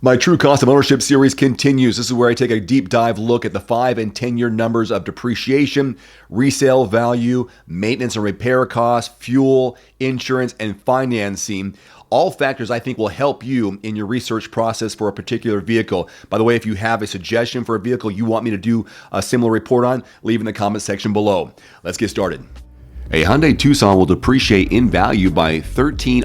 My True Cost of Ownership series continues. This is where I take a deep dive look at the 5 and 10-year numbers of depreciation, resale value, maintenance and repair costs, fuel, insurance, and financing. All factors I think will help you in your research process for a particular vehicle. By the way, if you have a suggestion for a vehicle you want me to do a similar report on, leave in the comment section below. Let's get started. A Hyundai Tucson will depreciate in value by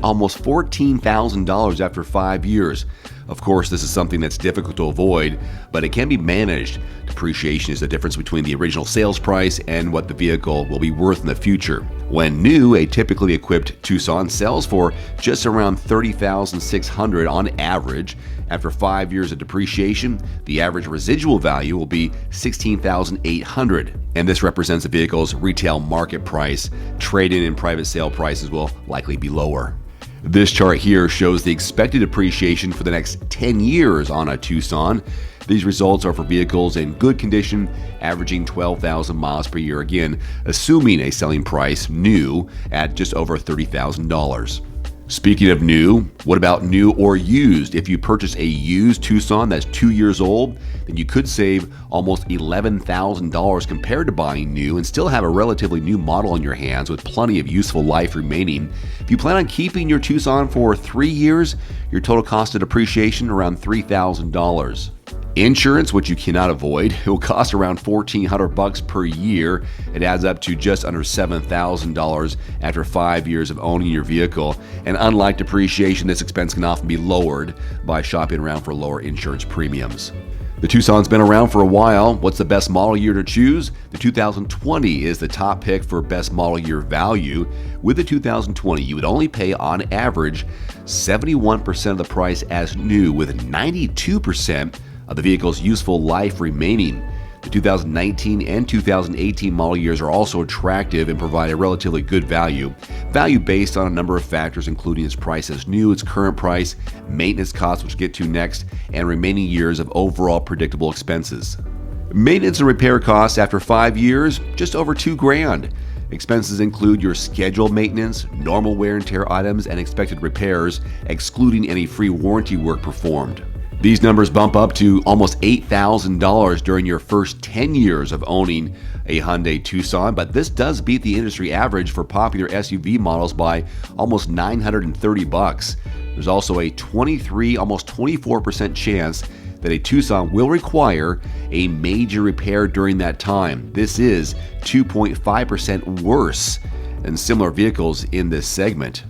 almost $14,000 after 5 years. Of course, this is something that's difficult to avoid, but it can be managed. Depreciation is the difference between the original sales price and what the vehicle will be worth in the future. When new, a typically equipped Tucson sells for just around $30,600 on average. After 5 years of depreciation, the average residual value will be $16,800, and this represents the vehicle's retail market price. Trade-in and private sale prices will likely be lower. This chart here shows the expected depreciation for the next 10 years on a Tucson. These results are for vehicles in good condition, averaging 12,000 miles per year, again, assuming a selling price new at just over $30,000. Speaking of new, what about new or used? If you purchase a used Tucson that's 2 years old, then you could save almost $11,000 compared to buying new and still have a relatively new model in your hands with plenty of useful life remaining. If you plan on keeping your Tucson for 3 years, your total cost of depreciation around $3,000. Insurance, which you cannot avoid, it will cost around $1,400 per year. It adds up to just under $7,000 after 5 years of owning your vehicle. And unlike depreciation, this expense can often be lowered by shopping around for lower insurance premiums. The Tucson's been around for a while. What's the best model year to choose? The 2020 is the top pick for best model year value. With the 2020, you would only pay on average 71% of the price as new, with 92% of the vehicle's useful life remaining. The 2019 and 2018 model years are also attractive and provide a relatively good value. Value based on a number of factors, including its price as new, its current price, maintenance costs, which we'll get to next, and remaining years of overall predictable expenses. Maintenance and repair costs after 5 years, just over $2,000. Expenses include your scheduled maintenance, normal wear and tear items, and expected repairs, excluding any free warranty work performed. These numbers bump up to almost $8,000 during your first 10 years of owning a Hyundai Tucson, but this does beat the industry average for popular SUV models by almost $930. There's also a 23, almost 24% chance that a Tucson will require a major repair during that time. This is 2.5% worse than similar vehicles in this segment.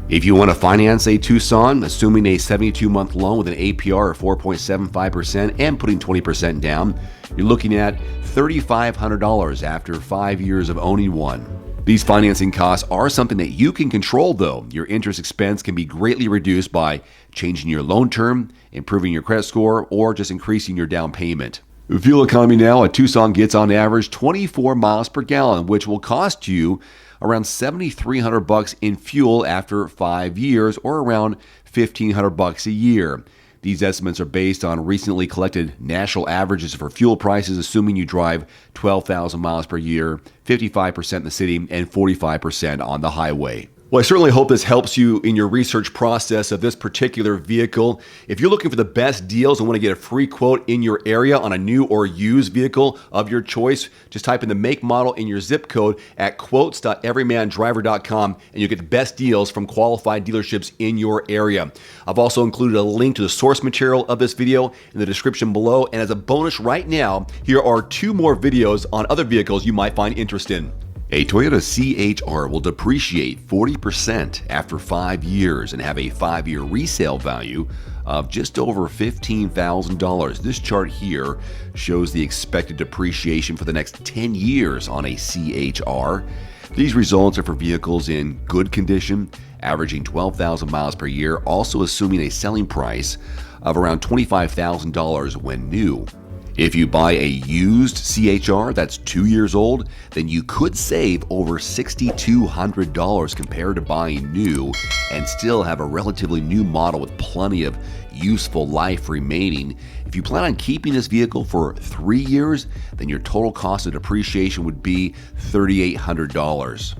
If you want to finance a Tucson, assuming a 72-month loan with an APR of 4.75% and putting 20% down, you're looking at $3,500 after 5 years of owning one. These financing costs are something that you can control, though. Your interest expense can be greatly reduced by changing your loan term, improving your credit score, or just increasing your down payment. Fuel economy now, a Tucson gets on average 24 miles per gallon, which will cost you around $7,300 in fuel after 5 years, or around $1,500 a year. These estimates are based on recently collected national averages for fuel prices, assuming you drive 12,000 miles per year, 55% in the city, and 45% on the highway. Well, I certainly hope this helps you in your research process of this particular vehicle. If you're looking for the best deals and want to get a free quote in your area on a new or used vehicle of your choice, just type in the make model in your zip code at quotes.everymandriver.com and you'll get the best deals from qualified dealerships in your area. I've also included a link to the source material of this video in the description below. And as a bonus right now, here are 2 more videos on other vehicles you might find interest in. A Toyota CHR will depreciate 40% after 5 years and have a 5-year resale value of just over $15,000. This chart here shows the expected depreciation for the next 10 years on a CHR. These results are for vehicles in good condition, averaging 12,000 miles per year, also assuming a selling price of around $25,000 when new. If you buy a used CHR that's 2 years old, then you could save over $6,200 compared to buying new and still have a relatively new model with plenty of useful life remaining. If you plan on keeping this vehicle for 3 years, then your total cost of depreciation would be $3,800.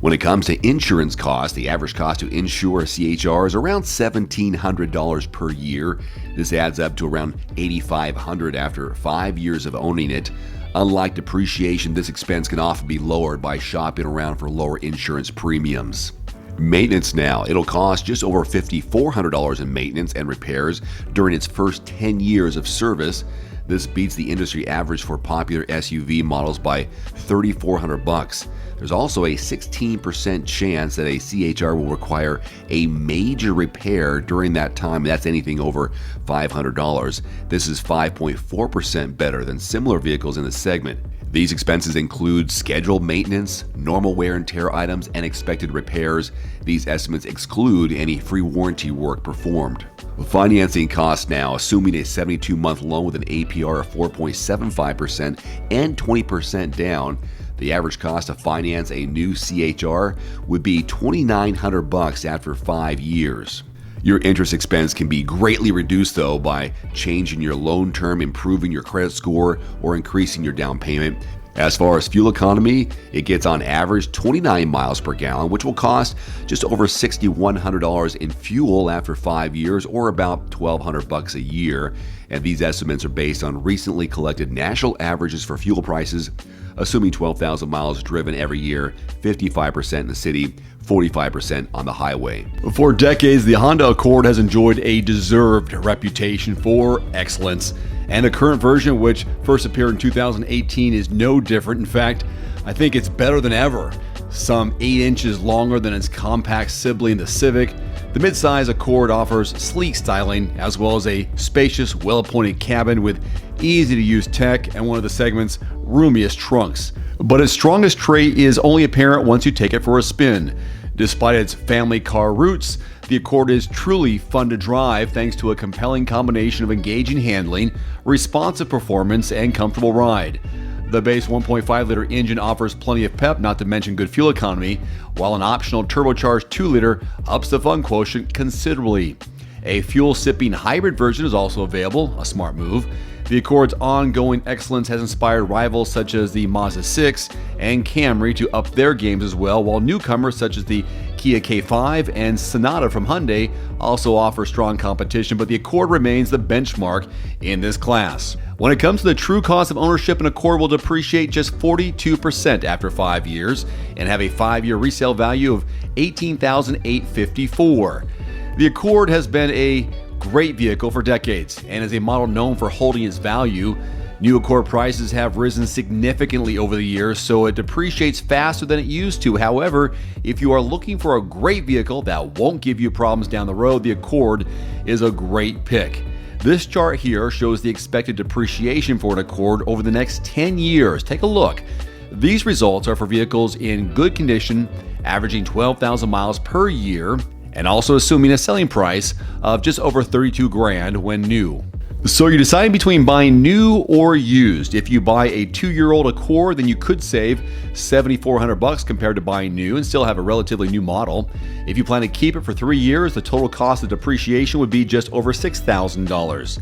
When it comes to insurance costs, the average cost to insure a CHR is around $1,700 per year. This adds up to around $8,500 after 5 years of owning it. Unlike depreciation, this expense can often be lowered by shopping around for lower insurance premiums. Maintenance now. It'll cost just over $5,400 in maintenance and repairs during its first 10 years of service. This beats the industry average for popular SUV models by $3,400. There's also a 16% chance that a CHR will require a major repair during that time. That's anything over $500. This is 5.4% better than similar vehicles in the segment. These expenses include scheduled maintenance, normal wear and tear items, and expected repairs. These estimates exclude any free warranty work performed. Financing costs now, assuming a 72-month loan with an APR of 4.75% and 20% down. The average cost to finance a new CHR would be $2,900 after 5 years. Your interest expense can be greatly reduced, though, by changing your loan term, improving your credit score, or increasing your down payment. As far as fuel economy, it gets on average 29 miles per gallon, which will cost just over $6,100 in fuel after 5 years, or about $1,200 a year. And these estimates are based on recently collected national averages for fuel prices, assuming 12,000 miles driven every year, 55% in the city, 45% on the highway. For decades, the Honda Accord has enjoyed a deserved reputation for excellence, and the current version, which first appeared in 2018, is no different. In fact, I think it's better than ever. Some 8 inches longer than its compact sibling, the Civic, the midsize Accord offers sleek styling as well as a spacious, well-appointed cabin with easy-to-use tech and one of the segment's roomiest trunks. But its strongest trait is only apparent once you take it for a spin. Despite its family car roots, the Accord is truly fun to drive thanks to a compelling combination of engaging handling, responsive performance, and comfortable ride. The base 1.5-liter engine offers plenty of pep, not to mention good fuel economy, while an optional turbocharged 2-liter ups the fun quotient considerably. A fuel-sipping hybrid version is also available, a smart move. The Accord's ongoing excellence has inspired rivals such as the Mazda 6 and Camry to up their games as well, while newcomers such as the Kia K5 and Sonata from Hyundai also offer strong competition, but the Accord remains the benchmark in this class. When it comes to the true cost of ownership, an Accord will depreciate just 42% after 5 years and have a 5-year resale value of $18,854. The Accord has been a great vehicle for decades and is a model known for holding its value. New Accord prices have risen significantly over the years, so it depreciates faster than it used to. However, if you are looking for a great vehicle that won't give you problems down the road, the Accord is a great pick. This chart here shows the expected depreciation for an Accord over the next 10 years. Take a look. These results are for vehicles in good condition, averaging 12,000 miles per year, and also assuming a selling price of just over $32,000 when new. So you're deciding between buying new or used. If you buy a 2-year-old Accord, then you could save $7,400 compared to buying new and still have a relatively new model. If you plan to keep it for 3 years, the total cost of depreciation would be just over $6,000.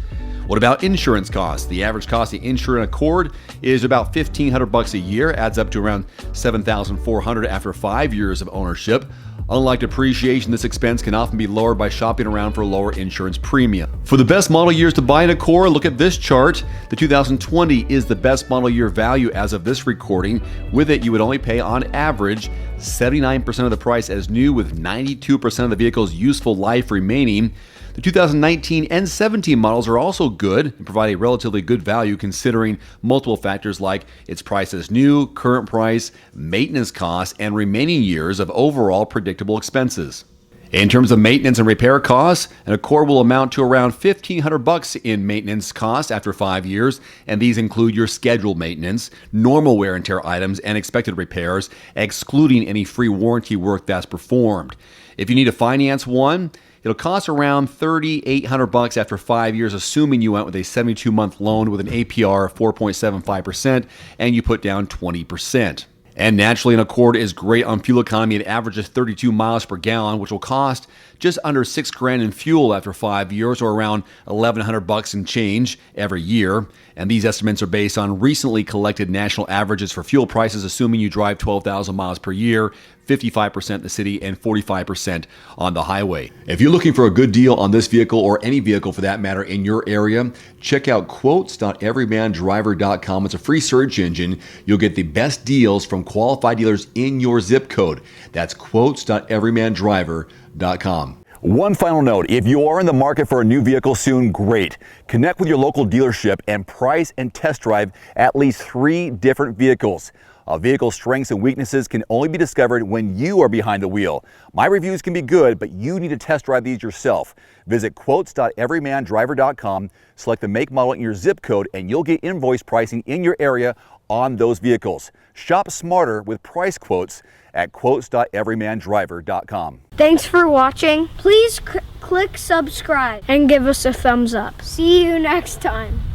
What about insurance costs? The average cost to insure an Accord is about $1,500 a year, adds up to around $7,400 after 5 years of ownership. Unlike depreciation, this expense can often be lowered by shopping around for lower insurance premium. For the best model years to buy an Accord, look at this chart. The 2020 is the best model year value as of this recording. With it, you would only pay on average 79% of the price as new, with 92% of the vehicle's useful life remaining. The 2019 and 17 models are also good and provide a relatively good value considering multiple factors like its price as new, current price, maintenance costs, and remaining years of overall predictable expenses. In terms of maintenance and repair costs, an Accord will amount to around $1,500 in maintenance costs after 5 years, and these include your scheduled maintenance, normal wear and tear items, and expected repairs, excluding any free warranty work that's performed. If you need to finance one, it'll cost around $3,800 after 5 years, assuming you went with a 72-month loan with an APR of 4.75% and you put down 20%. And naturally, an Accord is great on fuel economy. It averages 32 miles per gallon, which will cost just under $6,000 in fuel after 5 years, or around $1,100 in change every year. And these estimates are based on recently collected national averages for fuel prices, assuming you drive 12,000 miles per year, 55% in the city and 45% on the highway. If you're looking for a good deal on this vehicle, or any vehicle for that matter in your area, check out quotes.everymandriver.com. It's a free search engine. You'll get the best deals from qualified dealers in your zip code. That's quotes.everymandriver.com. One final note, if you are in the market for a new vehicle soon, great. Connect with your local dealership and price and test drive at least 3 different vehicles. A vehicle's strengths and weaknesses can only be discovered when you are behind the wheel. My reviews can be good, but you need to test drive these yourself. Visit quotes.everymandriver.com, select the make, model, and your zip code, and you'll get invoice pricing in your area on those vehicles. Shop smarter with price quotes at quotes.everymandriver.com. Thanks for watching. Please click subscribe and give us a thumbs up. See you next time.